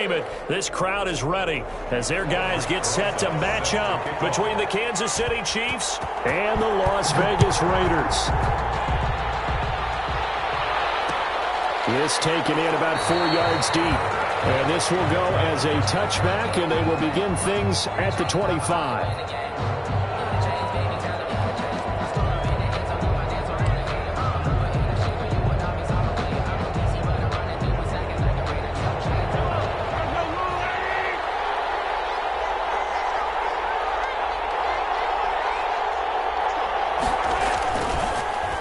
name it, this crowd is ready as their guys get set to match up between the Kansas City Chiefs and the Las Vegas Raiders. This taken in about 4 yards deep. And this will go as a touchback, and they will begin things at the 25.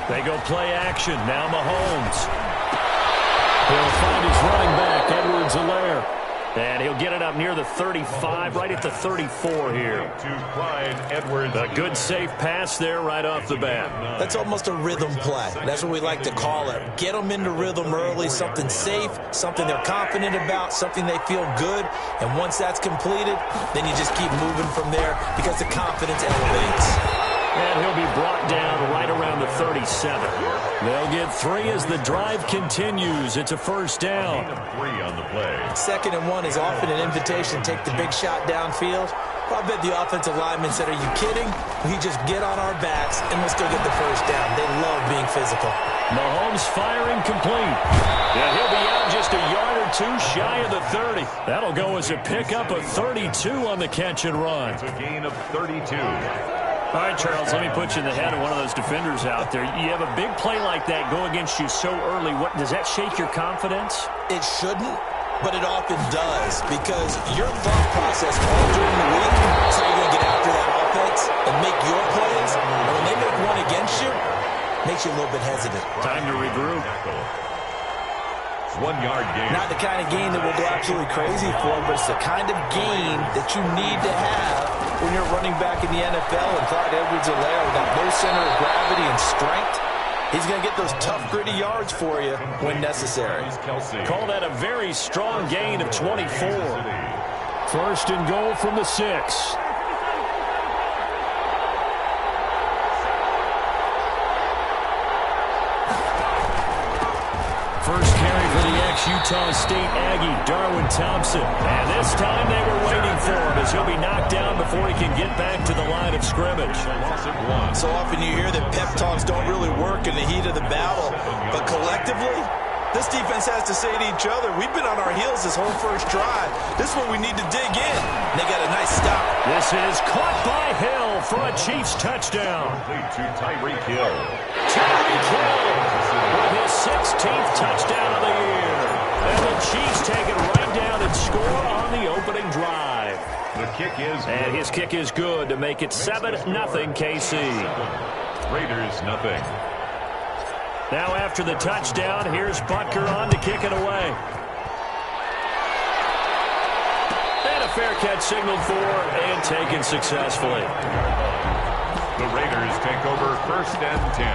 They go play action. Now Mahomes. He'll find his running back, Edwards-Helaire. And he'll get it up near the 35, right at the 34 here. To Clyde Edwards. A good, safe pass there right off the bat. That's almost a rhythm play. That's what we like to call it. Get them into rhythm early, something safe, something they're confident about, something they feel good. And once that's completed, then you just keep moving from there because the confidence elevates. And he'll be brought down right around the 37. They'll get 3 as the drive continues. It's a first down. 3 on the play. 2nd and 1 is often an invitation. Take the big shot downfield. I bet the offensive lineman said, are you kidding? We just get on our backs and we'll still get the first down. They love being physical. Mahomes firing complete. And he'll be out just a yard or 2 shy of the 30. That'll go as a pickup of 32 on the catch and run. It's a gain of 32. All right, Charles, let me put you in the head of one of those defenders out there. You have a big play like that go against you so early. What does that shake your confidence? It shouldn't, but it often does because your thought process all during the week, so you're going to get after that offense and make your plays. And when they make one against you, it makes you a little bit hesitant. Time to regroup. 1 yard gain. Not the kind of gain that we'll go absolutely crazy for, but it's the kind of gain that you need to have when you're running back in the NFL. And Clyde Edwards-Helaire with that low center of gravity and strength, he's going to get those tough, gritty yards for you when necessary. Call that a very strong gain of 24. First and goal from the 6. First carry for the ex-Utah State Aggie, Darwin Thompson. And this time they were waiting for him as he'll be knocked down before he can get back to the line of scrimmage. So often you hear that pep talks don't really work in the heat of the battle. But collectively, this defense has to say to each other, we've been on our heels this whole first drive. This is where we need to dig in. And they got a nice stop. This is caught by Hill for a Chiefs touchdown. To Tyreek Hill. Tyreek Hill with his 16th touchdown of the year. And the Chiefs take it right down and score on the opening drive. The kick is good. And his kick is good to make it 7-0 KC. Raiders nothing. Now after the touchdown, here's Butker on to kick it away. And a fair catch signaled for and taken successfully. The Raiders take over 1st and 10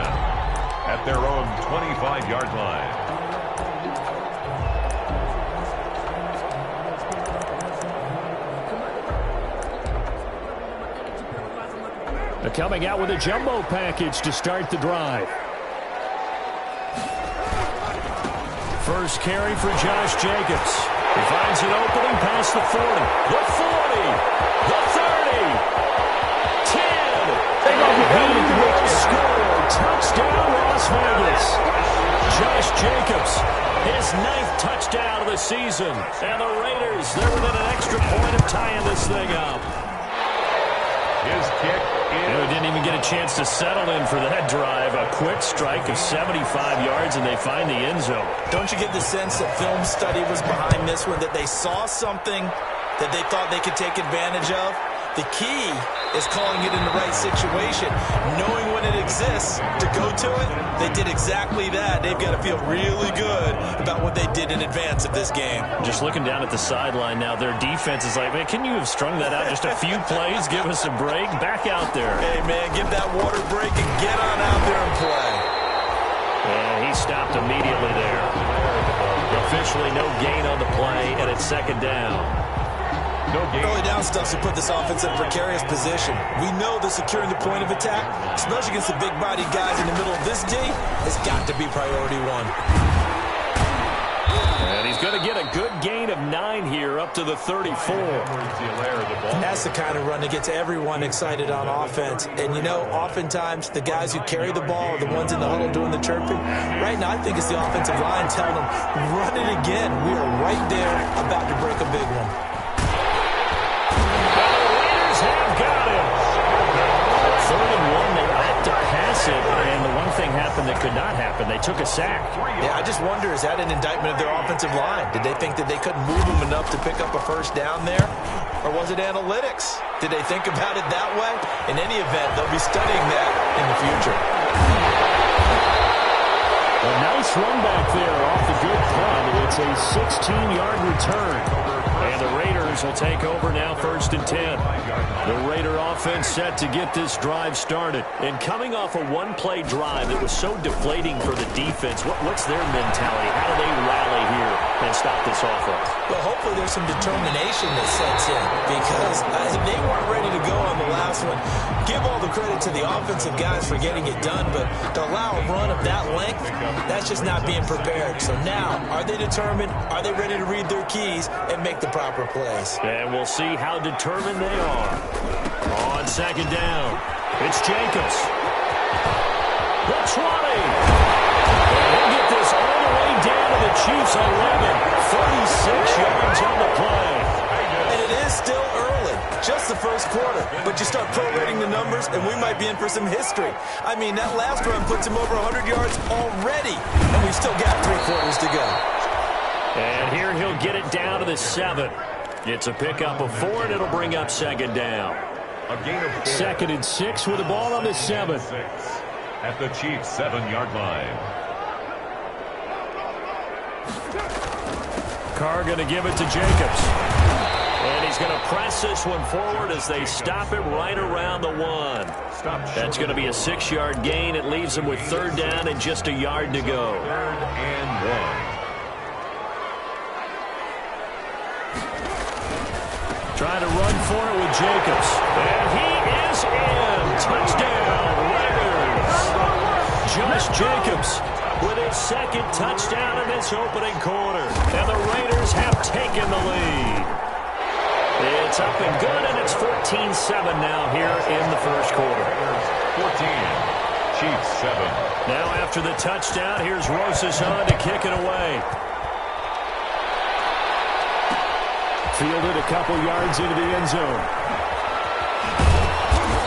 at their own 25-yard line. They're coming out with a jumbo package to start the drive. First carry for Josh Jacobs. He finds an opening past the 40, the 40, the 30, 10. He will score. Touchdown, Las Vegas. Josh Jacobs, his 9th touchdown of the season. And the Raiders, they're within an extra point of tying this thing up. His kick is... Didn't even get a chance to settle in for that drive. A quick strike of 75 yards, and they find the end zone. Don't you get the sense that film study was behind this one, that they saw something that they thought they could take advantage of? The key is calling it in the right situation, knowing when it exists to go to it. They did exactly that. They've got to feel really good about what they did in advance of this game. Just looking down at the sideline now, their defense is like, man, can you have strung that out just a few plays? Give us a break. Back out there. Hey, man, give that water break and get on out there and play. And he stopped immediately there. Officially no gain on the play, and it's 2nd down. No gain. Early down stuff to put this offense in a precarious position. We know that securing the point of attack, especially against the big-bodied guys in the middle of this D, has got to be priority 1. And he's going to get a good gain of 9 9 here up to the 34. That's the kind of run that gets everyone excited on offense. And, you know, oftentimes the guys who carry the ball are the ones in the huddle doing the chirping. Right now, I think it's the offensive line telling them, run it again. We are right there about to break a big one. The Raiders have got it. 3rd and 1, they opt to pass it, and the one thing happened that could not happen. They took a sack. Yeah, I just wonder, is that an indictment of their offensive line? Did they think that they couldn't move them enough to pick up a first down there? Or was it analytics? Did they think about it that way? In any event, they'll be studying that in the future. A nice run back there off the good punt. It's a 16-yard return. And the Raiders will take over now 1st and 10. The Raider offense set to get this drive started. And coming off a one-play drive that was so deflating for the defense, what's their mentality? How do they rally here and stop this offense? Well, hopefully there's some determination that sets in because they weren't ready to go on the last one. Give all the credit to the offensive guys for getting it done, but to allow a run of that length, that's just not being prepared. So now, are they determined? Are they ready to read their keys and make the proper plays? And we'll see how determined they are. On 2nd down, it's Jacobs. The 20. And he'll get this all the way down to the Chiefs 11. 36 yards on the play. And it is still early, just the first quarter. But you start prorating the numbers, and we might be in for some history. I mean, that last run puts him over 100 yards already, and we've still got 3 quarters to go. And here he'll get it down to the 7. It's a pickup of 4, and it'll bring up 2nd down. A gain of 4. 2nd and 6 with the ball on the 7. At the Chiefs' 7-yard line. Carr going to give it to Jacobs. And he's going to press this one forward as they stop it right around the 1. That's going to be a 6-yard gain. It leaves them with 3rd down and just a yard to go. 3rd and 1. Trying to run for it with Jacobs. And he is in. Touchdown, Raiders. Josh Jacobs with his 2nd touchdown in this opening quarter. And the Raiders have taken the lead. It's up and good, and it's 14-7 now here in the first quarter. 14, Chiefs 7. Now after the touchdown, here's Rosas on to kick it away. Fielded a couple yards into the end zone.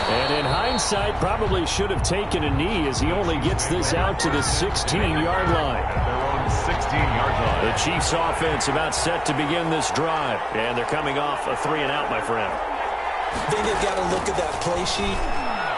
And in hindsight, probably should have taken a knee as he only gets this out to the 16-yard line. Their own 16-yard line. The Chiefs offense about set to begin this drive. And they're coming off a 3-and-out, my friend. I think they've got to look at that play sheet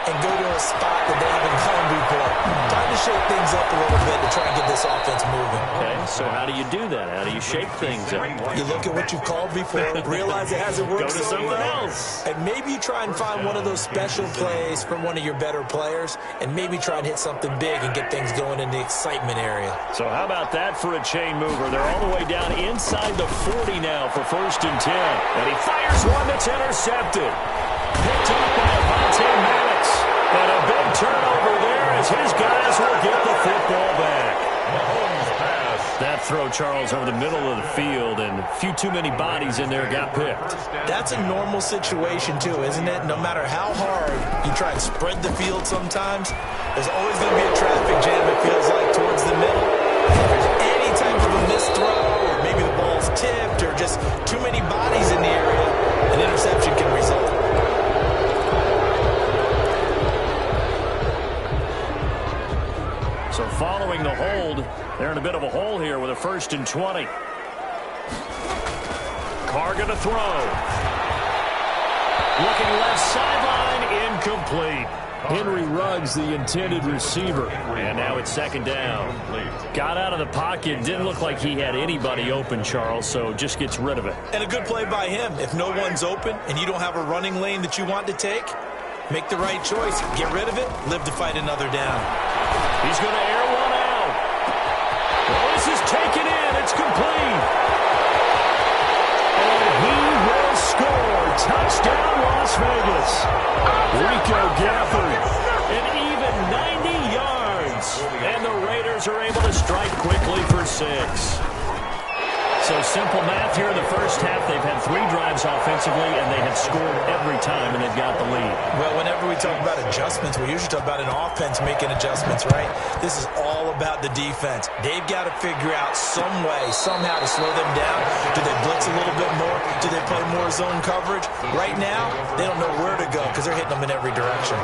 and go to a spot that they haven't gone before. Time to shake things up a little bit to try and get this offense moving. Okay, so how do you do that? How do you shake things up? You look at what you've called before, realize it hasn't worked Go to something else. and maybe you try and find one of those special plays from one of your better players, and maybe try and hit something big and get things going in the excitement area. So how about that for a chain mover? They're all the way down inside the 40 now for 1st and 10. And he fires one that's intercepted. Picked up by Avonte Maddox. And a big turnover there as his guys will get the football back. Mahomes pass. That throw, Charles, over the middle of the field, and a few too many bodies in there got picked. That's a normal situation, too, isn't it? No matter how hard you try and spread the field sometimes, there's always going to be a traffic jam, it feels like, towards the middle. If there's any type of a missed throw, or maybe the ball's tipped, or just too many bodies in the area, an interception can result. So following the hold, they're in a bit of a hole here with a 1st and 20. Carr going to throw. Looking left sideline, incomplete. Henry Ruggs, the intended receiver. And now it's 2nd down. Got out of the pocket. Didn't look like he had anybody open, Charles, so just gets rid of it. And a good play by him. If no one's open and you don't have a running lane that you want to take, make the right choice. Get rid of it. Live to fight another down. He's going to air one out. Well, this is taken in. It's complete. And he will score. Touchdown, Las Vegas. Rico Gafford. An even 90 yards. And the Raiders are able to strike quickly for 6. So simple math here in the first half. They've had 3 drives offensively, and they have scored every time, and they've got the lead. Well, whenever we talk about adjustments, we usually talk about an offense making adjustments, right? This is all about the defense. They've got to figure out some way, somehow to slow them down. Do they blitz a little bit more? Do they play more zone coverage? Right now, they don't know where to go because they're hitting them in every direction.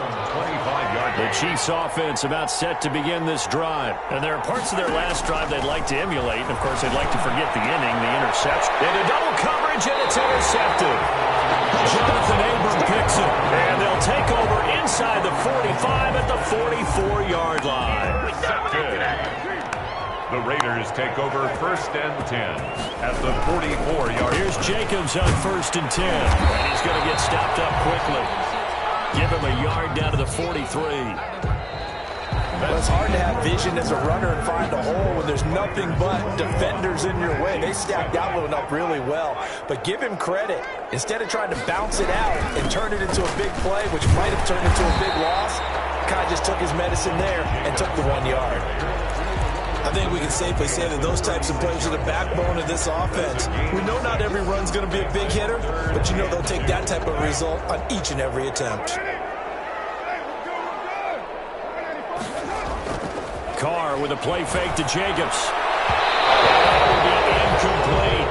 The Chiefs offense about set to begin this drive. And there are parts of their last drive they'd like to emulate. And, of course, they'd like to forget the inning, the interception. Into double coverage, and it's intercepted. Jonathan Abram picks it. And they'll take over inside the 45 at the 44-yard line. The Raiders take over 1st and 10 at the 44-yard. Here's Jacobs on 1st and 10. And he's going to get stopped up quickly. Give him a yard down to the 43. Well, it's hard to have vision as a runner and find a hole when there's nothing but defenders in your way. They stacked that one up really well. But give him credit. Instead of trying to bounce it out and turn it into a big play, which might have turned into a big loss, Kai just took his medicine there and took the 1 yard. I think we can safely say that those types of plays are the backbone of this offense. We know not every run's going to be a big hitter, but you know they'll take that type of result on each and every attempt. Carr with a play fake to Jacobs. That will be incomplete.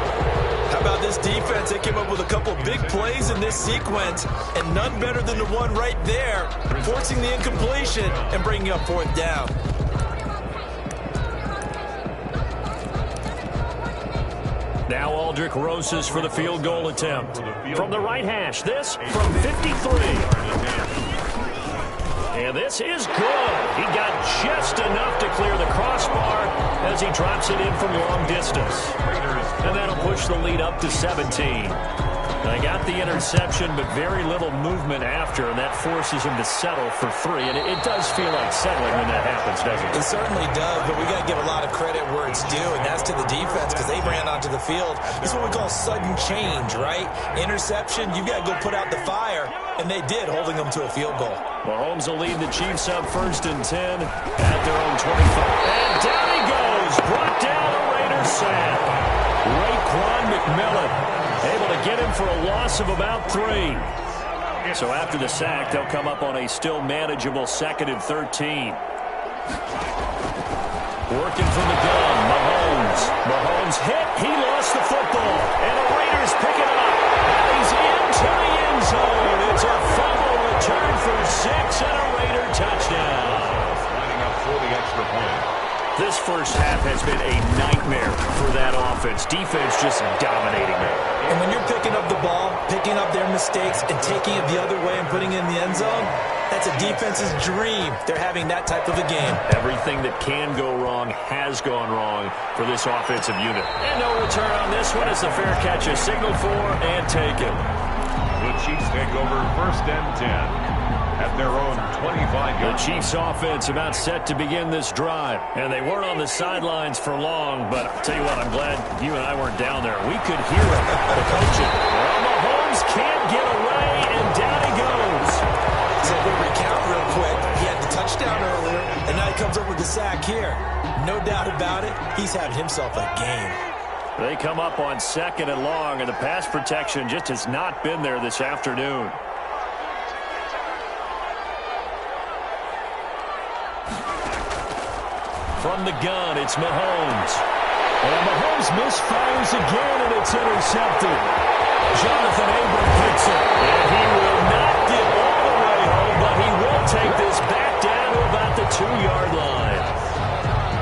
How about this defense? They came up with a couple big plays in this sequence, and none better than the one right there, forcing the incompletion and bringing up 4th down. Now Aldrick Rosas for the field goal attempt. From the right hash, this from 53. And this is good. He got just enough to clear the crossbar as he drops it in from long distance. And that'll push the lead up to 17. They got the interception, but very little movement after, and that forces him to settle for 3. And it does feel like settling when that happens, doesn't it? It certainly does, but we got to give a lot of credit where it's due, and that's to the defense because they ran onto the field. This is what we call sudden change, right? Interception, you got to go put out the fire, and they did, holding them to a field goal. Mahomes will lead the Chiefs up 1st and 10 at their own 25. And down he goes, brought down a Raiders sack. Raekwon McMillan able to get him for a loss of about 3. So after the sack, they'll come up on a still manageable 2nd and 13. Working from the gun, Mahomes. Mahomes hit, he lost the football. And the Raiders pick it up. And he's into the end zone. It's a fumble return for 6 and a Raider touchdown. Lining up for the extra point. This first half has been a nightmare for that offense. Defense just dominating them. And when you're picking up the ball, picking up their mistakes, and taking it the other way and putting it in the end zone, that's a defense's dream. They're having that type of a game. Everything that can go wrong has gone wrong for this offensive unit. And no return on this one as the fair catch is signaled for and taken. The Chiefs take over 1st and 10 at their own 25-yard. The Chiefs offense about set to begin this drive. And they weren't on the sidelines for long, but I'll tell you what, I'm glad you and I weren't down there. We could hear it, the coaching. Well, Mahomes can't get away, and down he goes. So we'll recount real quick. He had the touchdown earlier, and now he comes up with the sack here. No doubt about it, he's having himself a game. They come up on 2nd and long, and the pass protection just has not been there this afternoon. From the gun, it's Mahomes. And Mahomes misfires again, and it's intercepted. Jonathan Abram picks it. And he will not get all the way home, but he will take this back down to about the 2-yard line.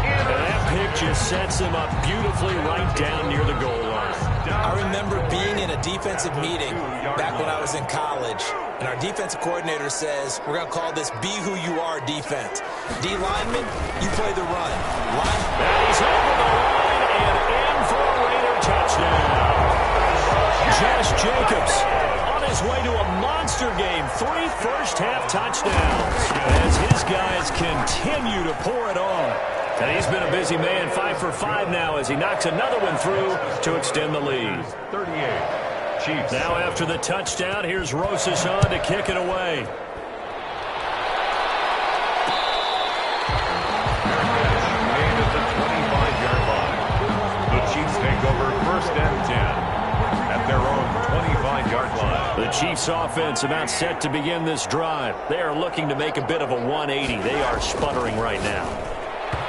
And that pick just sets him up beautifully right down near the goal line. I remember being in a defensive meeting back when I was in college, and our defensive coordinator says, we're going to call this Be Who You Are defense. D lineman, you play the run. And he's over the line and in for a Raider touchdown. Josh Jacobs on his way to a monster game. 3 first-half touchdowns as his guys continue to pour it on. And he's been a busy man, 5 for 5 now as he knocks another one through to extend the lead. 38. Chiefs. Now after the touchdown, here's Rosas on to kick it away. Made at the 25-yard line. The Chiefs take over 1st 22-yard line. The Chiefs offense about set to begin this drive. They are looking to make a bit of a 180. They are sputtering right now.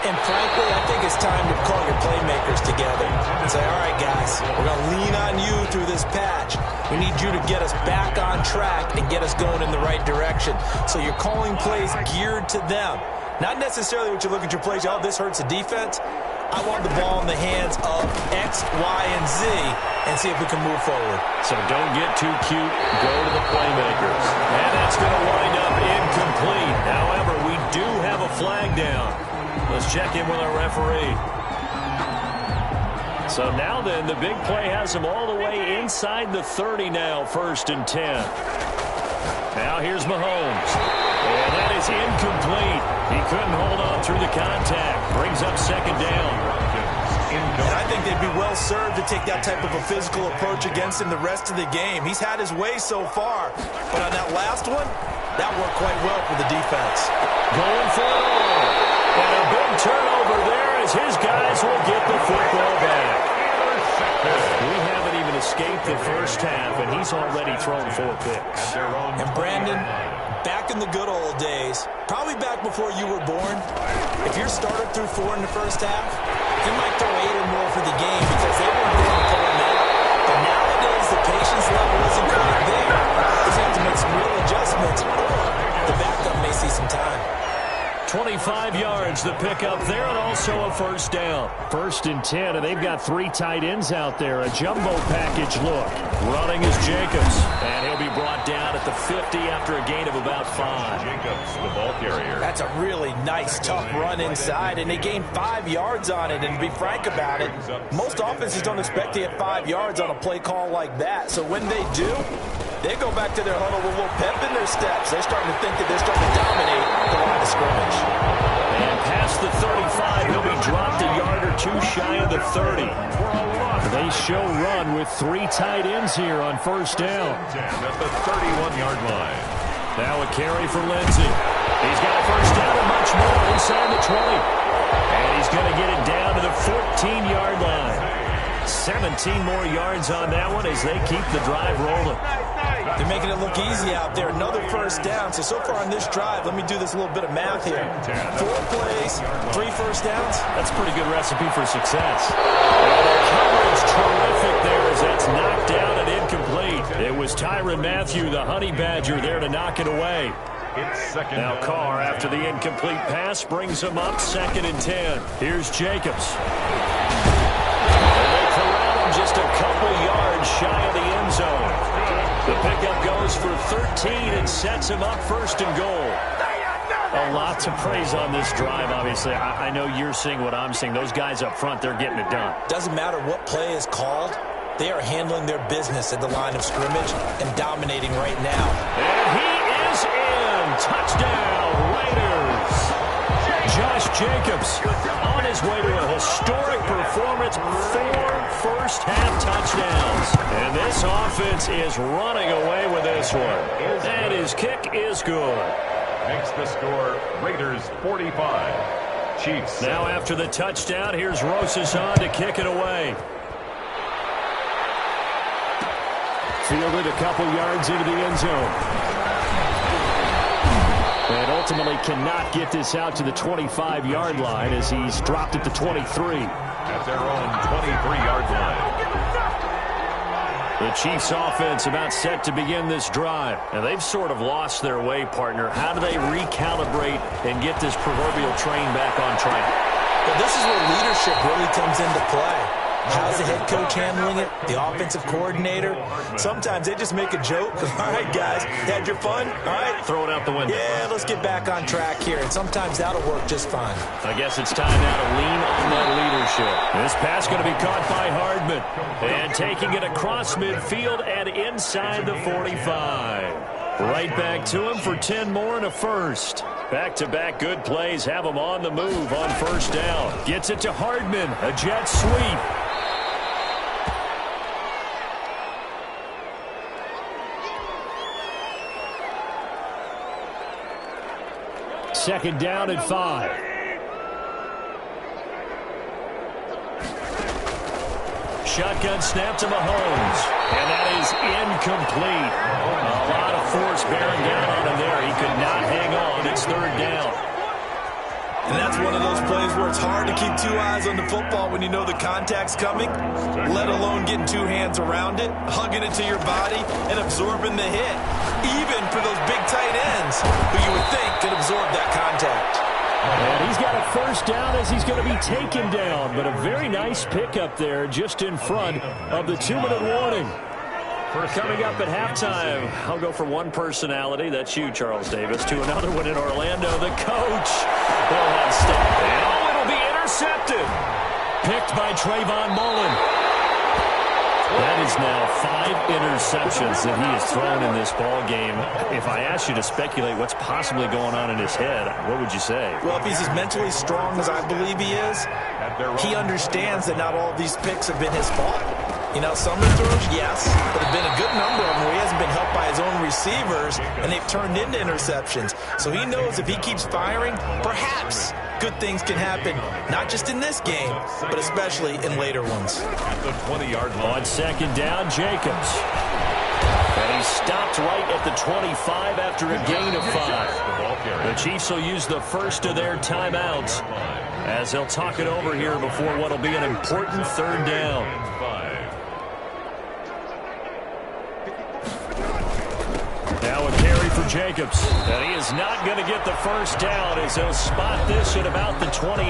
And frankly, I think it's time to call your playmakers together and say, all right, guys, we're going to lean on you through this patch. We need you to get us back on track and get us going in the right direction. So you're calling plays geared to them. Not necessarily what you look at your plays, oh, this hurts the defense. I want the ball in the hands of X, Y, and Z and see if we can move forward. So don't get too cute. Go to the playmakers. And that's going to wind up incomplete. However, we do have a flag down. Let's check in with our referee. So now then, the big play has them all the way inside the 30 now, 1st and 10. Now here's Mahomes. And that is incomplete. He couldn't hold on through the contact. Brings up 2nd down. And I think they'd be well served to take that type of a physical approach against him the rest of the game. He's had his way so far. But on that last one, that worked quite well for the defense. Going for it all. And a big turnover there as his guys will get the football back. We haven't even escaped the first half, and he's already thrown 4 picks. And Brandon, back in the good old days, probably back before you were born, if your starter threw 4 in the first half, he might throw 8 or more for the game because they weren't there to pull him out. But nowadays, the patience level isn't quite there. He's going to have to make some real adjustments, or the backup may see some time. 25 yards, the pickup there, and also a 1st down. 1st and 10, and they've got 3 tight ends out there. A jumbo package look. Running is Jacobs, and he'll be brought down at the 50 after a gain of about 5. Jacobs, the ball carrier. That's a really nice, tough run inside, and they gained 5 yards on it. And to be frank about it, most offenses don't expect to get 5 yards on a play call like that. So when they do, they go back to their huddle with a little pep in their steps. They're starting to think that they're starting to dominate the line of scrimmage. And past the 35, he'll be dropped a yard or 2 shy of the 30. They show run with 3 tight ends here on 1st down. At the 31-yard line. Now a carry for Lindsey. He's got a 1st down and much more inside the 20. And he's going to get it down to the 14-yard line. 17 more yards on that one as they keep the drive rolling. They're making it look easy out there. Another 1st down. So far on this drive, let me do this little bit of math here. 4 plays, 3 1st downs. That's a pretty good recipe for success. And the coverage terrific there as that's knocked down and incomplete. It was Tyrann Mathieu, the Honey Badger, there to knock it away. Now Carr, after the incomplete pass, brings him up 2nd and 10. Here's Jacobs. And they corral him just a couple yards shy of the end zone. The pickup goes for 13 and sets him up 1st and goal. A lot to praise on this drive, obviously. I know you're seeing what I'm seeing. Those guys up front, they're getting it done. Doesn't matter what play is called. They are handling their business at the line of scrimmage and dominating right now. And he is in. Touchdown, Raiders. Josh Jacobs on his way to a historic performance. 4 first-half touchdowns. And this offense is running away with this one. And his kick is good. Makes the score Raiders 45. Chiefs. Now after the touchdown, here's Rosas to kick it away. Fielded a couple yards into the end zone. And ultimately cannot get this out to the 25-yard line as he's dropped at the 23. At their own 23-yard line. The Chiefs offense about set to begin this drive. And they've sort of lost their way, partner. How do they recalibrate and get this proverbial train back on track? Well, this is where leadership really comes into play. How's the head coach handling it? The offensive coordinator? Sometimes they just make a joke. All right, guys, had your fun? All right. Throw it out the window. Yeah, let's get back on track here. And sometimes that'll work just fine. I guess it's time now to lean on that leadership. This pass going to be caught by Hardman. And taking it across midfield and inside the 45. Right back to him for 10 more and a 1st. Back-to-back good plays have him on the move on 1st down. Gets it to Hardman. A jet sweep. 2nd down and 5. Shotgun snap to Mahomes. And that is incomplete. A lot of force bearing down on him there. He could not hang on. It's third down. And that's one of those plays where it's hard to keep two eyes on the football when you know the contact's coming, let alone getting two hands around it, hugging it to your body, and absorbing the hit, even for those big tight ends who you would think could absorb that contact. And he's got a first down as he's going to be taken down, but a very nice pickup there just in front of the 2-minute warning. Coming up at halftime, I'll go from one personality, that's you, Charles Davis, to another one in Orlando. The coach will have stopped. And it'll be intercepted. Picked by Trayvon Mullen. That is now 5 interceptions that he has thrown in this ball game. If I asked you to speculate what's possibly going on in his head, what would you say? Well, if he's as mentally strong as I believe he is, he understands that not all of these picks have been his fault. You know, some of the throws, yes, but have been a good number of them where he hasn't been helped by his own receivers, and they've turned into interceptions. So he knows if he keeps firing, perhaps good things can happen, not just in this game, but especially in later ones. At the 20-yard line. On second down, Jacobs. And he stopped right at the 25 after a gain of 5. The Chiefs will use the first of their timeouts as they'll talk it over here before what will be an important third down. Now a carry for Jacobs. And he is not going to get the first down as he'll spot this at about the 28.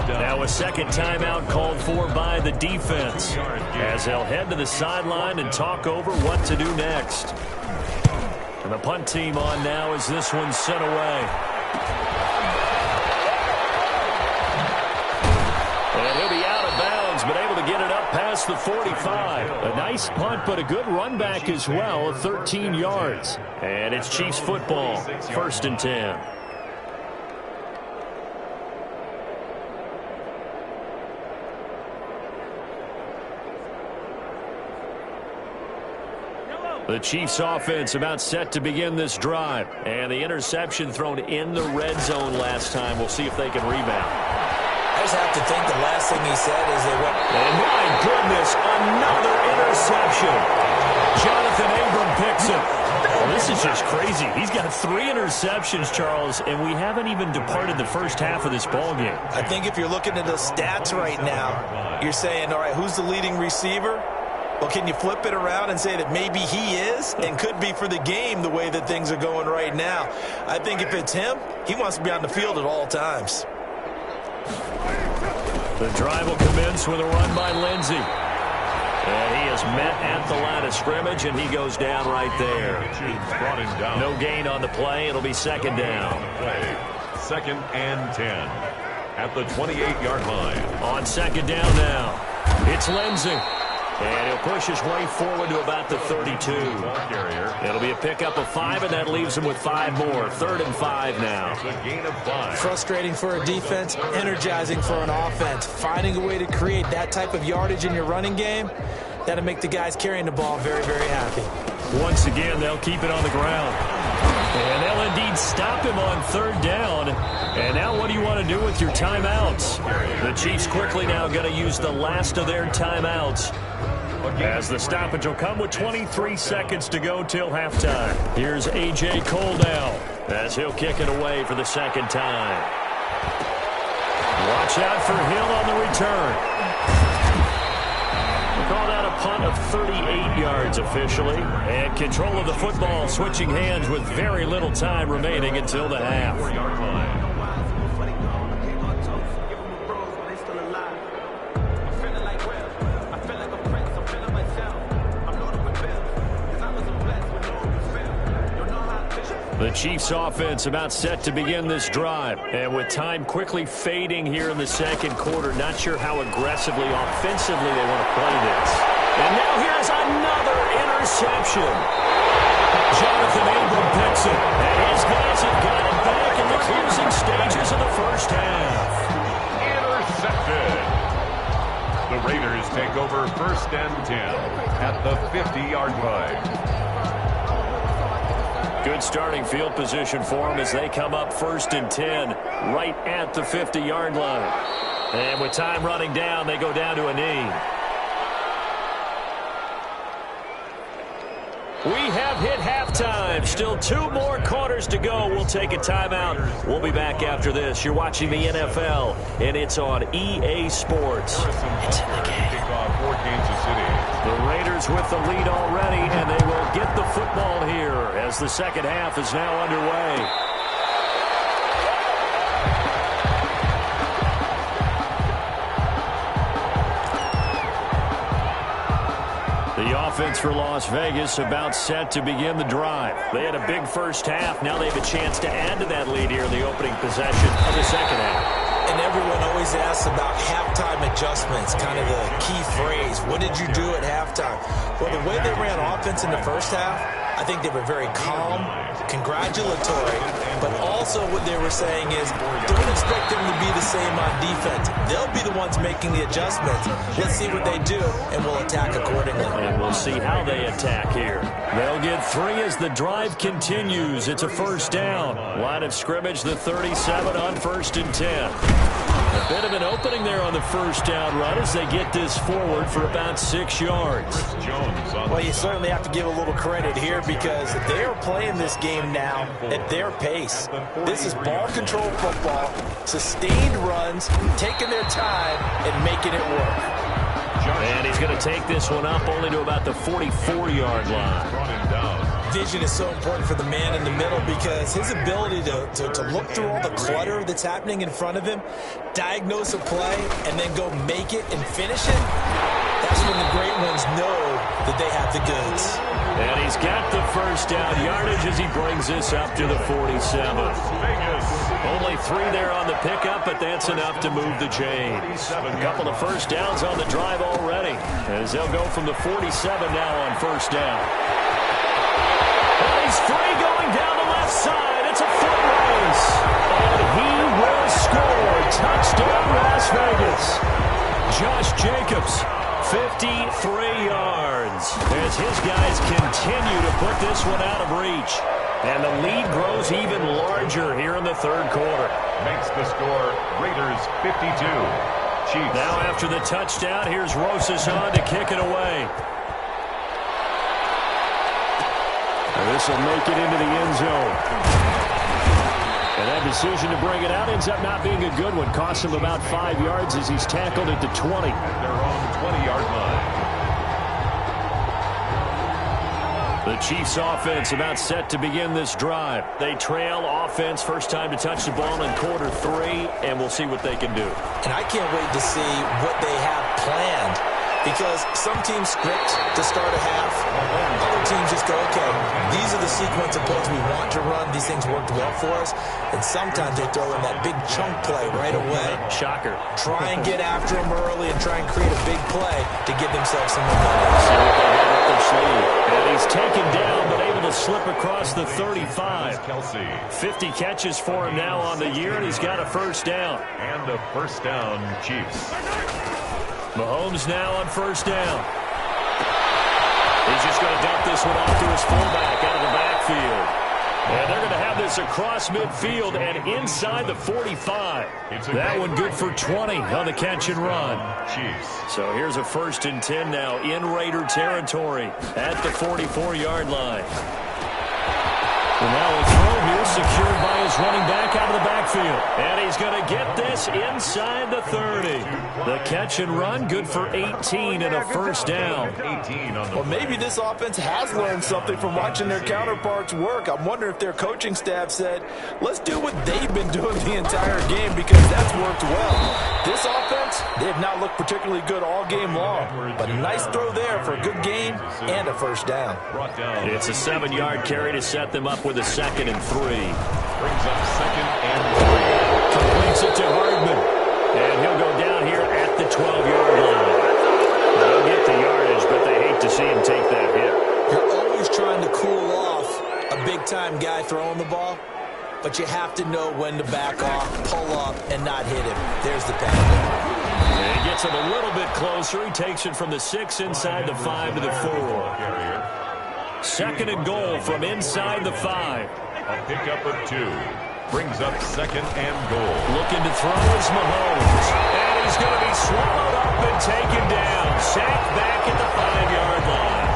Now a second timeout called for by the defense as they'll head to the sideline and talk over what to do next. And the punt team on now as this one's sent away. And he'll be out of bounds, but able to get it up past the 45. A nice punt, but a good run back as well of 13 yards. And it's Chiefs football, 1st and 10. The Chiefs offense about set to begin this drive. And the interception thrown in the red zone last time. We'll see if they can rebound. I just have to think the last thing he said is they went. And my goodness, another interception. Jonathan Abram picks it. Well, this is just crazy. He's got 3 interceptions, Charles, and we haven't even departed the first half of this ballgame. I think if you're looking at the stats right now, you're saying, all right, who's the leading receiver? Well, can you flip it around and say that maybe he is and could be for the game the way that things are going right now? I think if it's him, he wants to be on the field at all times. The drive will commence with a run by Lindsey. And he is met at the line of scrimmage, and he goes down right there. No gain on the play. It'll be second down. 2nd and 10 at the 28-yard line. On second down now, it's Lindsey. And he'll push his way forward to about the 32. It'll be a pickup of 5, and that leaves him with 5 more. 3rd and 5 now. A gain of 5. Frustrating for a defense, energizing for an offense. Finding a way to create that type of yardage in your running game, that'll make the guys carrying the ball very, very happy. Once again, they'll keep it on the ground. And they'll indeed stop him on 3rd down. And now what do you want to do with your timeouts? The Chiefs quickly now going to use the last of their timeouts, as the stoppage will come with 23 seconds to go till halftime. Here's A.J. Cole now as he'll kick it away for the second time. Watch out for Hill on the return. We call that a punt of 38 yards officially. And control of the football switching hands with very little time remaining until the half. The Chiefs offense about set to begin this drive. And with time quickly fading here in the second quarter, not sure how aggressively, offensively they want to play this. And now here's another interception. Jonathan Abram picks it. And his guys have got it back in the closing stages of the first half. Intercepted. The Raiders take over 1st and 10 at the 50-yard line. Good starting field position for them as they come up 1st and 10 right at the 50-yard line. And with time running down, they go down to a knee. We have hit halftime. Still 2 more quarters to go. We'll take a timeout. We'll be back after this. You're watching the NFL, and it's on EA Sports. It's in the game. Kickoff for Kansas City. The Raiders with the lead already, and they will get the football here as the second half is now underway. The offense for Las Vegas about set to begin the drive. They had a big first half. Now they have a chance to add to that lead here in the opening possession of the second half. And everyone always asks about halftime adjustments, kind of the key phrase. What did you do at halftime? Well, the way they ran offense in the first half, I think they were very calm, congratulatory, but also what they were saying is don't expect them to be the same on defense. They'll be the ones making the adjustments. Let's see what they do, and we'll attack accordingly. And we'll see how they attack here. They'll get 3 as the drive continues. It's a first down. Line of scrimmage, the 37 on 1st and 10. A bit of an opening there on the first down run as they get this forward for about 6 yards. Well, you certainly have to give a little credit here because they are playing this game now at their pace. This is ball control football, sustained runs, taking their time and making it work. And he's going to take this one up only to about the 44-yard line. Vision is so important for the man in the middle because his ability to look through all the clutter that's happening in front of him, diagnose a play, and then go make it and finish it, that's when the great ones know that they have the goods. And he's got the first down yardage as he brings this up to the 47. Only 3 there on the pickup, but that's enough to move the chains. A couple of first downs on the drive already as they'll go from the 47 now on first down. And he's free going down the left side. It's a foot race. And he will score. Touchdown, Las Vegas. Josh Jacobs, 53 yards. As his guys continue to put this one out of reach. And the lead grows even larger here in the third quarter. Makes the score Raiders 52. Chiefs. Now after the touchdown, here's Rosas on to kick it away. And this will make it into the end zone. And that decision to bring it out ends up not being a good one. Costs him about 5 yards as he's tackled at the 20. Their own 20-yard line. The Chiefs offense about set to begin this drive. They trail offense, first time to touch the ball in quarter 3, and we'll see what they can do. And I can't wait to see what they have planned because some teams script to start a half. Other teams just go, okay, these are the sequence of plays we want to run. These things worked well for us. And sometimes they throw in that big chunk play right away. Shocker. Try and get after them early and try and create a big play to give themselves some momentum. See what they have up their sleeve. And he's taken down but able to slip across the 35. 50 catches for him now on the year, and he's got a first down. And a first down, Chiefs. Mahomes now on first down. He's just going to dump this one off to his fullback out of the backfield. And they're going to have this across midfield and inside the 45. That one good for 20 on the catch and run. So here's a 1st and 10 now in Raider territory at the 44-yard line. And now a throw here secured by his running back out of the backfield. And he's going to get this inside the 30. The catch and run good for 18 and a first down. Well, maybe this offense has learned something from watching their counterparts work. I'm wondering if their coaching staff said, let's do what they've been doing the entire game because that's worked well. This offense, they have not looked particularly good all game long. But a nice throw there for a good game and a first down. It's a 7-yard carry to set them up with a 2nd and 3. Brings up 2nd and 3. Completes it to Hardman. And he'll go down here at the 12-yard line. They'll get the yardage, but they hate to see him take that hit. You're always trying to cool off a big-time guy throwing the ball, but you have to know when to back off, pull up, and not hit him. There's the penalty. And he gets him a little bit closer. He takes it from the 6 inside the 5 to the 4. 2nd and goal from inside the 5. A pickup of 2. Brings up 2nd and goal. Looking to throw is Mahomes. And he's going to be swallowed up and taken down. Sacked back at the 5-yard line.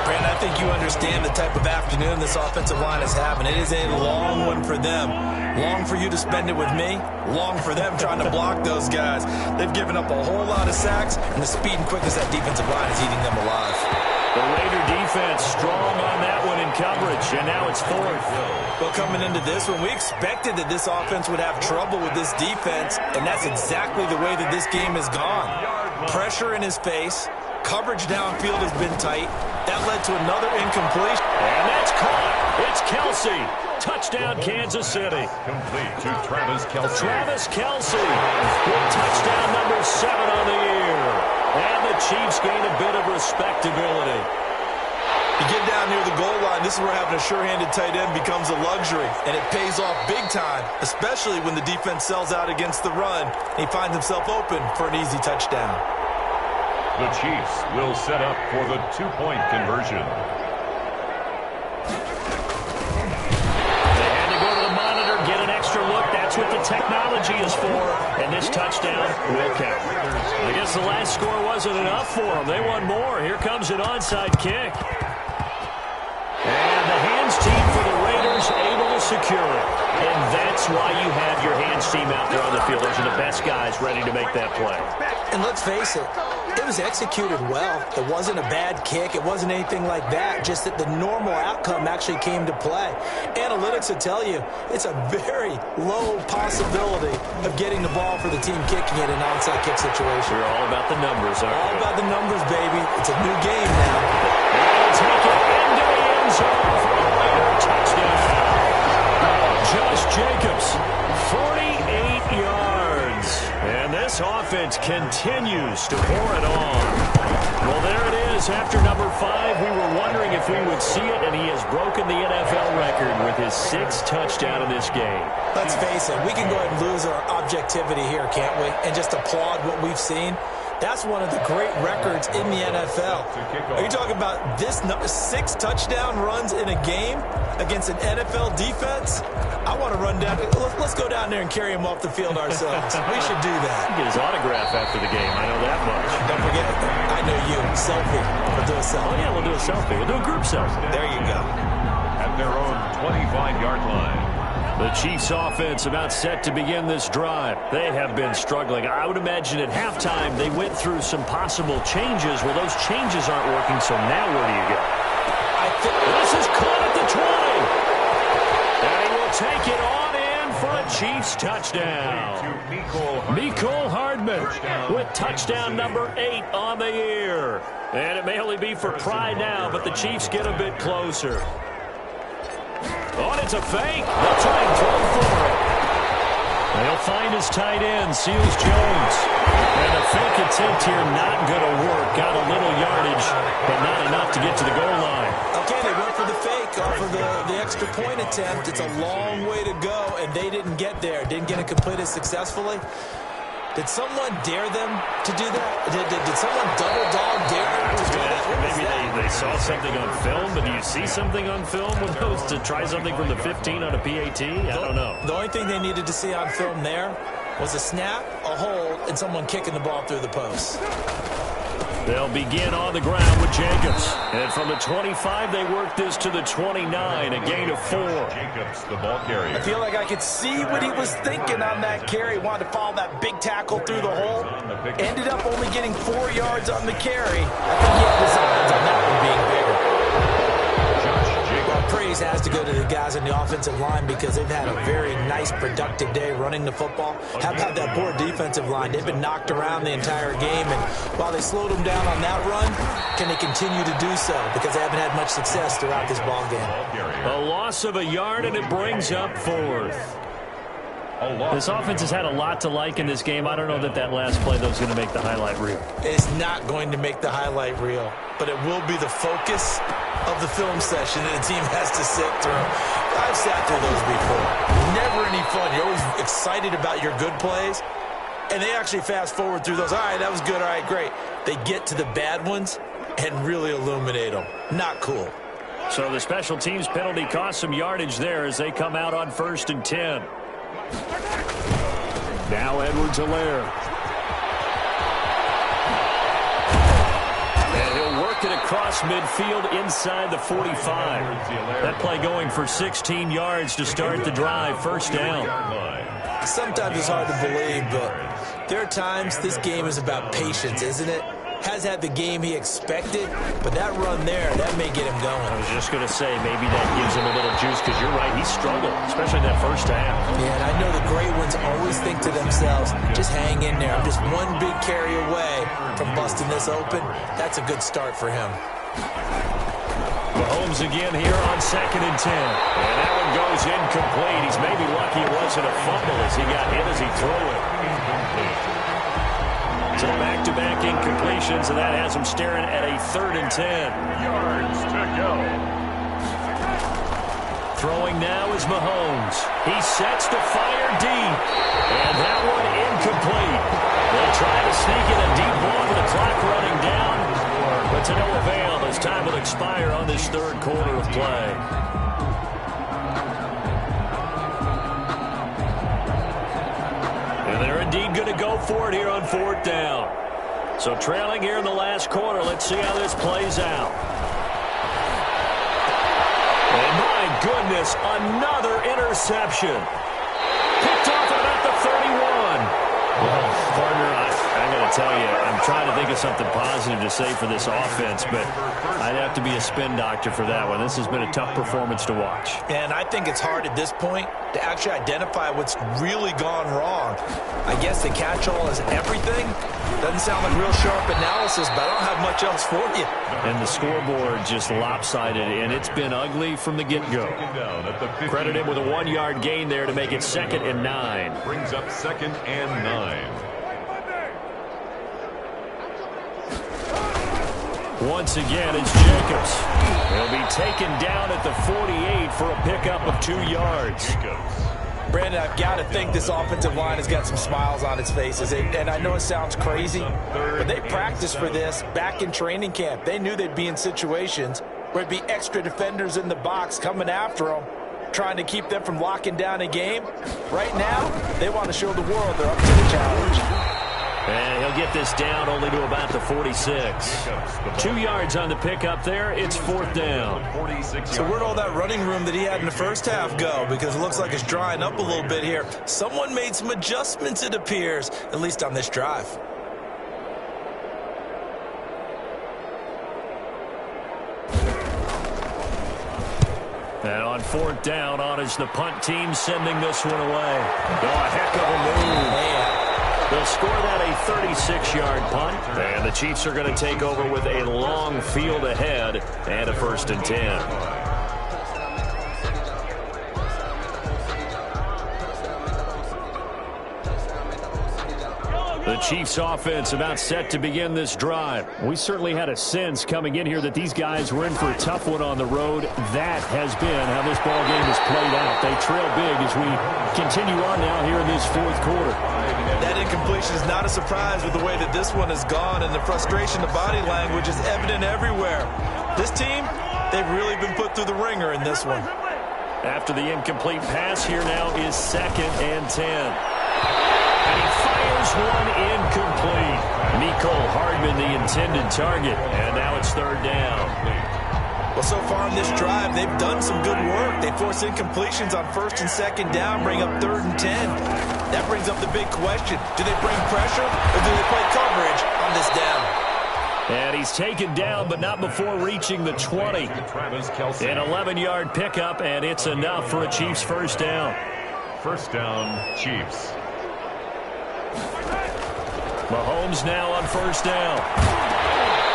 Brandon, I think you understand the type of afternoon this offensive line is having. It is a long one for them. Long for you to spend it with me. Long for them trying to block those guys. They've given up a whole lot of sacks, and the speed and quickness of that defensive line is eating them alive. The Raider defense strong on that one in coverage, and now it's fourth. Well, coming into this one, we expected that this offense would have trouble with this defense, and that's exactly the way that this game has gone. Pressure in his face. Coverage downfield has been tight. That led to another incompletion. And that's caught. It's Kelsey. Touchdown, Kansas City. Complete to Travis Kelce. Travis Kelce with touchdown number 7 on the year. And the Chiefs gain a bit of respectability. You get down near the goal line, this is where having a sure-handed tight end becomes a luxury, and it pays off big time, especially when the defense sells out against the run, and he finds himself open for an easy touchdown. The Chiefs will set up for the two-point conversion. They had to go to the monitor, get an extra look. That's what the technology is for, and this touchdown will count. I guess the last score wasn't enough for them. They want more. Here comes an onside kick. And the hands team for the Raiders able to secure it. And that's why you have your hands team out there on the field. Those are the best guys ready to make that play. And let's face it, it was executed well. It wasn't a bad kick. It wasn't anything like that. Just that the normal outcome actually came to play. Analytics will tell you it's a very low possibility of getting the ball for the team kicking it in an onside kick situation. We're all about the numbers, aren't we? All about the numbers, baby. It's a new game now. And take it into the end zone for a Raider touchdown. Josh Jacobs, 48 yards. And this offense continues to pour it on. Well, there it is. After number 5, we were wondering if we would see it, and he has broken the NFL record with his 6th touchdown in this game. Let's face it, we can go ahead and lose our objectivity here, can't we? And just applaud what we've seen. That's one of the great records in the NFL. Are you talking about this 6 touchdown runs in a game against an NFL defense? I want to run down. Let's go down there and carry him off the field ourselves. We should do that. Get his autograph after the game. I know that much. Don't forget, I know you. Selfie. We'll do a selfie. Oh, yeah, we'll do a selfie. We'll do a group selfie. There you go. At their own 25-yard line. The Chiefs offense about set to begin this drive. They have been struggling. I would imagine at halftime they went through some possible changes. Well, those changes aren't working, so now where do you go? I think this is caught at the 20. And he will take it on in for a Chiefs touchdown. Mecole Hardman with touchdown number 8 on the year. And it may only be for pride now, but the Chiefs get a bit closer. Oh, and it's a fake. They'll try and throw for it. They'll find his tight end, Seals Jones. And the fake attempt here not going to work. Got a little yardage, but not enough to get to the goal line. Okay, they went for the fake off of the extra point attempt. It's a long way to go, and they didn't get there. Didn't get it completed successfully. Did someone dare them to do that? Did someone double dog dare them to do that? Maybe they saw something on film, but do you see something on film with those to try something from the 15 on a PAT? I don't know. The only thing they needed to see on film there was a snap, a hold, and someone kicking the ball through the post. They'll begin on the ground with Jacobs. And from the 25, they work this to the 29, a gain of 4. Jacobs, the ball carrier. I feel like I could see what he was thinking on that carry. Wanted to follow that big tackle through the hole. Ended up only getting 4 yards on the carry. I think he had designs on that one being bigger. Well, praise has to go to the guys on the offensive line because they've had a very nice, productive day running the football. How about that poor defensive line? They've been knocked around the entire game, and while they slowed them down on that run, can they continue to do so? Because they haven't had much success throughout this ball game. A loss of a yard, and it brings up 4th. This offense has had a lot to like in this game. I don't know that last play, though, is going to make the highlight reel. It's not going to make the highlight reel, but it will be the focus of the film session that the team has to sit through. I've sat through those before. Never any fun. You're always excited about your good plays, and they actually fast forward through those. All right, that was good. All right, great. They get to the bad ones and really illuminate them. Not cool. So the special teams penalty cost some yardage there as they come out on 1st and 10. Now Edwards-Helaire. And he'll work work it across midfield inside the 45. That play going for 16 yards to start the drive. First down. Sometimes it's hard to believe, but there are times this game is about patience, isn't it? Has had the game he expected, but that run there, that may get him going. I was just going to say, maybe that gives him a little juice, because you're right, he struggled, especially in that first half. Yeah, and I know the great ones always think to themselves, just hang in there. I'm just one big carry away from busting this open. That's a good start for him. Mahomes again here on 2nd and 10. And that one goes incomplete. He's maybe lucky it wasn't a fumble as he got hit as he threw it. So back-to-back incompletions, and that has him staring at a 3rd and 10. Yards to go. Throwing now is Mahomes. He sets to fire deep. And that one incomplete. They try to sneak in a deep ball with the clock running down, but to no avail as time will expire on this 3rd quarter of play. And they're indeed going to go for it here on 4th down. So trailing here in the last quarter. Let's see how this plays out. And my goodness, another interception. Picked off at about the 31. Well, partner, I got to tell you, I'm trying to think of something positive to say for this offense, but I'd have to be a spin doctor for that one. This has been a tough performance to watch. And I think it's hard at this point to actually identify what's really gone wrong. I guess the catch-all is everything. Doesn't sound like real sharp analysis, but I don't have much else for you. And the scoreboard just lopsided, and it's been ugly from the get-go. Credit him with a 1-yard gain there to make it 2nd and 9. Brings up 2nd and 9. Once again, it's Jacobs. He'll be taken down at the 48 for a pickup of 2 yards. Brandon, I've got to think this offensive line has got some smiles on its faces. And I know it sounds crazy, but they practiced for this back in training camp. They knew they'd be in situations where it'd be extra defenders in the box coming after them, trying to keep them from locking down a game. Right now, they want to show the world they're up to the challenge. And he'll get this down only to about the 46. 2 yards on the pickup there. It's 4th down. So where'd all that running room that he had in the first half go? Because it looks like it's drying up a little bit here. Someone made some adjustments, it appears, at least on this drive. And on 4th down, on is the punt team sending this one away. Oh, a heck of a move. Man. They'll score that a 36-yard punt, and the Chiefs are going to take over with a long field ahead and a 1st and 10. The Chiefs offense about set to begin this drive. We certainly had a sense coming in here that these guys were in for a tough one on the road. That has been how this ball game has played out. They trail big as we continue on now here in this 4th quarter. That incompletion is not a surprise with the way that this one has gone, and the frustration, the body language is evident everywhere. This team, they've really been put through the ringer in this one. After the incomplete pass, here now is 2nd and 10. And he fires one incomplete. Mecole Hardman, the intended target, and now it's 3rd down. Well, so far in this drive, they've done some good work. They force incompletions on 1st and 2nd down, bring up 3rd and 10. That brings up the big question. Do they bring pressure, or do they play coverage on this down? And he's taken down, but not before reaching the 20. An 11-yard pickup, and it's enough for a Chiefs 1st down. 1st down, Chiefs. Mahomes now on 1st down.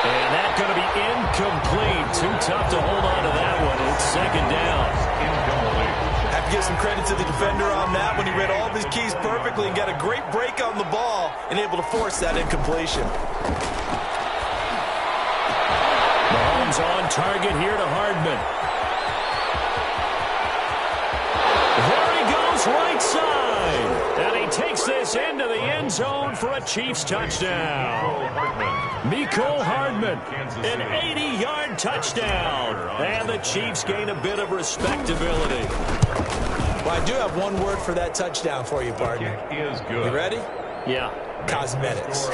And that's going to be incomplete. Too tough to hold on to that one. It's 2nd down. I have to give some credit to the defender on that when he read all of his keys perfectly and got a great break on the ball and able to force that incompletion. Mahomes on target here to Hardman. There he goes right side. And he takes this into the end zone for a Chiefs touchdown. Mecole Hardman, an 80-yard touchdown. And the Chiefs gain a bit of respectability. Well, I do have one word for that touchdown for you, partner. Is good. You ready? Yeah. cosmetics.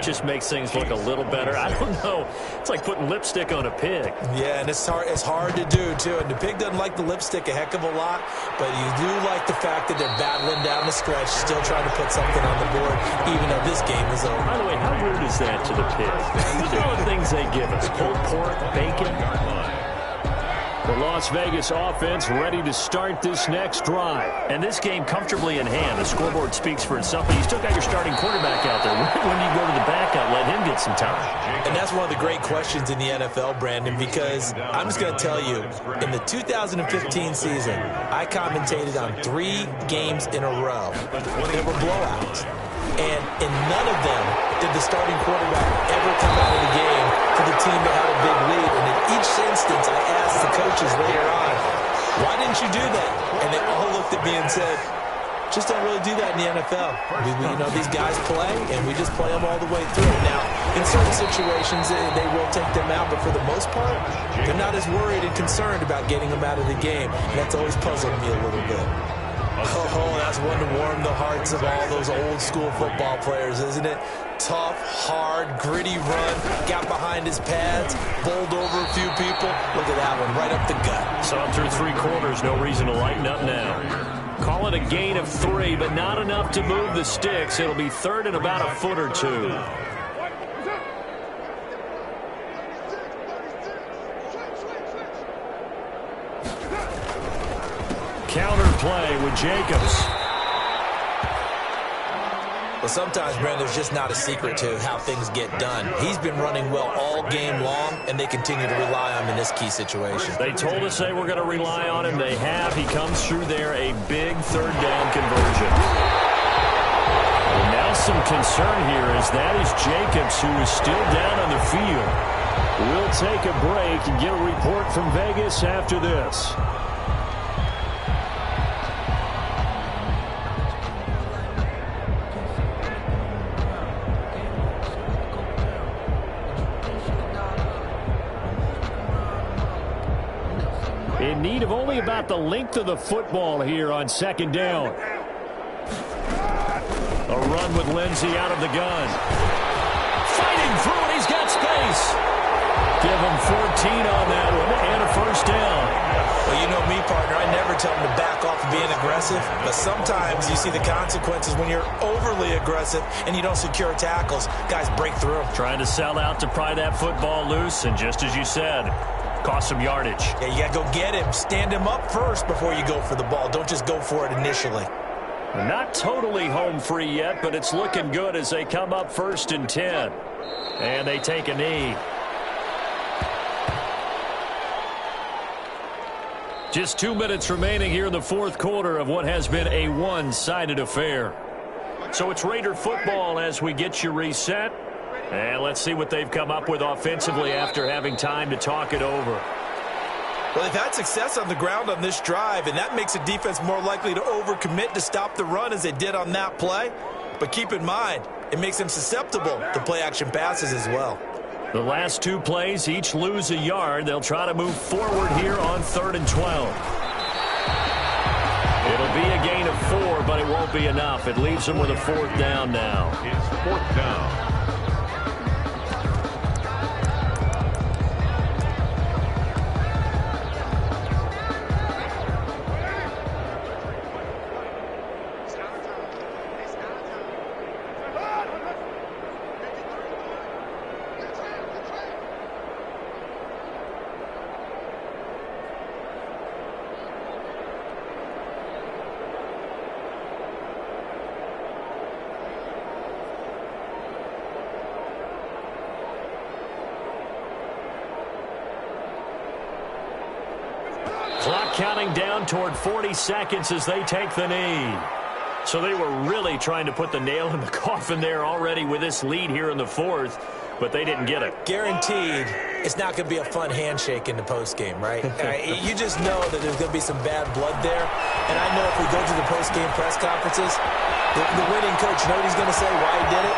Just makes things look a little better. I don't know. It's like putting lipstick on a pig. Yeah, and it's hard to do, too. And the pig doesn't like the lipstick a heck of a lot, but you do like the fact that they're battling down the stretch, still trying to put something on the board, even though this game is over. By the way, how weird is that to the pig? Look at all the things they give us. Pulled pork, bacon. The Las Vegas offense ready to start this next drive. And this game comfortably in hand. The scoreboard speaks for itself, but you still got your starting quarterback out there. When do you go to the backup, let him get some time? And that's one of the great questions in the NFL, Brandon, because I'm just going to tell you, in the 2015 season, I commentated on 3 games in a row. They were blowouts. And in none of them did the starting quarterback ever come out of the game for the team that had a big lead. And in each instance, I asked the coaches later on, why didn't you do that? And they all looked at me and said, just don't really do that in the NFL. You know, these guys play, and we just play them all the way through. Now, in certain situations, they will take them out, but for the most part, they're not as worried and concerned about getting them out of the game. And that's always puzzled me a little bit. Oh, that's one to warm the hearts of all those old-school football players, isn't it? Tough, hard, gritty run, got behind his pads, bowled over a few people. Look at that one, right up the gut. Saw him through 3 quarters, no reason to lighten up now. Call it a gain of 3, but not enough to move the sticks. It'll be third and about a foot or 2. Counter play with Jacobs. Well, sometimes, Brandon, there's just not a secret to how things get done. He's been running well all game long, and they continue to rely on him in this key situation. They told us they were going to rely on him. They have. He comes through there, a big third down conversion. And now some concern here as that is Jacobs, who is still down on the field. We'll take a break and get a report from Vegas after this. In need of only about the length of the football here on second down. A run with Lindsey out of the gun. Fighting through it, he's got space. Give him 14 on that one and a first down. Well, you know me, partner. I never tell them to back off of being aggressive, but sometimes you see the consequences when you're overly aggressive and you don't secure tackles. Guys break through. Trying to sell out to pry that football loose, and just as you said, cost some yardage. Yeah, you got to go get him. Stand him up first before you go for the ball. Don't just go for it initially. Not totally home free yet, but it's looking good as they come up 1st and 10. And they take a knee. Just 2 minutes remaining here in the 4th quarter of what has been a one-sided affair. So it's Raider football as we get you reset. And let's see what they've come up with offensively after having time to talk it over. Well, they've had success on the ground on this drive, and that makes a defense more likely to overcommit to stop the run as they did on that play. But keep in mind, it makes them susceptible to play-action passes as well. The last 2 plays, each lose a yard. They'll try to move forward here on 3rd and 12. It'll be a gain of 4, but it won't be enough. It leaves them with a 4th down now. It's 4th down. Clock counting down toward 40 seconds as they take the knee. So they were really trying to put the nail in the coffin there already with this lead here in the 4th, but they didn't get it. Guaranteed, it's not going to be a fun handshake in the postgame, right? You just know that there's going to be some bad blood there. And I know if we go to the postgame press conferences, the winning coach, you know what he's going to say, why he did it?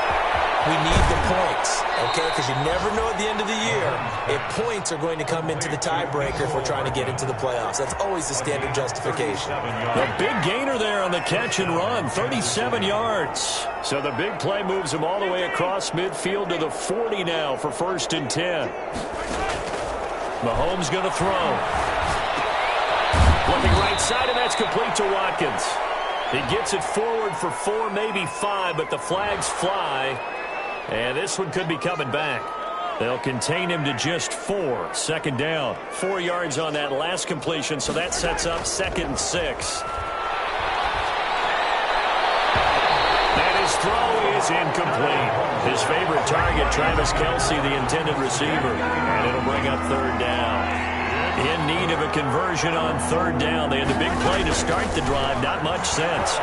We need the points, okay? Because you never know at the end of the year if points are going to come into the tiebreaker if we're trying to get into the playoffs. That's always the standard justification. The big gainer there on the catch and run, 37 yards. So the big play moves him all the way across midfield to the 40 now for 1st and 10. Mahomes going to throw. Looking right side, and that's complete to Watkins. He gets it forward for 4, maybe 5, but the flags fly. And this one could be coming back. They'll contain him to just 4. 2nd down. 4 yards on that last completion, so that sets up 2nd and 6. And his throw is incomplete. His favorite target, Travis Kelce, the intended receiver. And it'll bring up 3rd down. In need of a conversion on 3rd down. They had the big play to start the drive. Not much sense.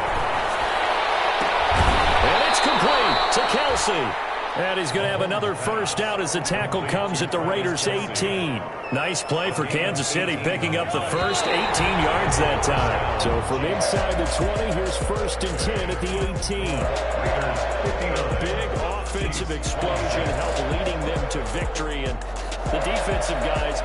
And it's complete to Kelce. And he's going to have another 1st down as the tackle comes at the Raiders' 18. Nice play for Kansas City, picking up the first, 18 yards that time. So from inside the 20, here's 1st and 10 at the 18. A big offensive explosion helped leading them to victory, and the defensive guys